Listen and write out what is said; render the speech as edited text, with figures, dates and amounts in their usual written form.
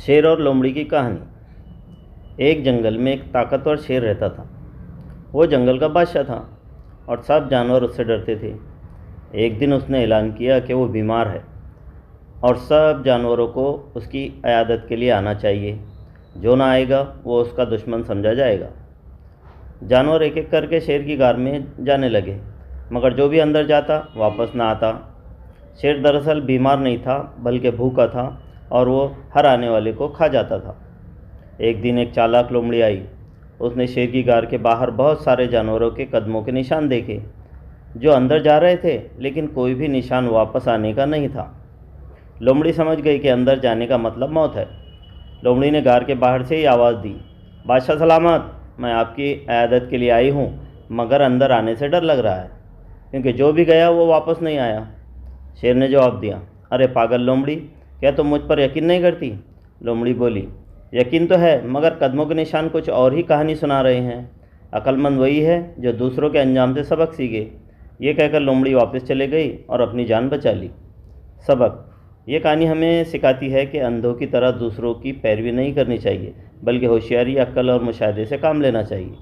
शेर और लोमड़ी की कहानी। एक जंगल में एक ताकतवर शेर रहता था। वो जंगल का बादशाह था और सब जानवर उससे डरते थे। एक दिन उसने ऐलान किया कि वो बीमार है और सब जानवरों को उसकी इयादत के लिए आना चाहिए। जो ना आएगा वो उसका दुश्मन समझा जाएगा। जानवर एक एक करके शेर की गार में जाने लगे, मगर जो भी अंदर जाता वापस ना आता। शेर दरअसल बीमार नहीं था बल्कि भूखा था और वो हर आने वाले को खा जाता था। एक दिन एक चालाक लोमड़ी आई। उसने शेर की गार के बाहर बहुत सारे जानवरों के कदमों के निशान देखे, जो अंदर जा रहे थे, लेकिन कोई भी निशान वापस आने का नहीं था। लोमड़ी समझ गई कि अंदर जाने का मतलब मौत है। लोमड़ी ने गार के बाहर से ही आवाज़ दी, बादशाह सलामत, मैं आपकी इयादत के लिए आई हूँ, मगर अंदर आने से डर लग रहा है, क्योंकि जो भी गया वो वापस नहीं आया। शेर ने जवाब दिया, अरे पागल लोमड़ी, क्या तुम मुझ पर यकीन नहीं करती? लोमड़ी बोली, यकीन तो है, मगर कदमों के निशान कुछ और ही कहानी सुना रहे हैं। अक्लमंद वही है जो दूसरों के अंजाम से सबक सीखे। ये कहकर लोमड़ी वापस चले गई और अपनी जान बचा ली। सबक: ये कहानी हमें सिखाती है कि अंधों की तरह दूसरों की पैरवी नहीं करनी चाहिए, बल्कि होशियारी, अक्ल और मुशाहिदे से काम लेना चाहिए।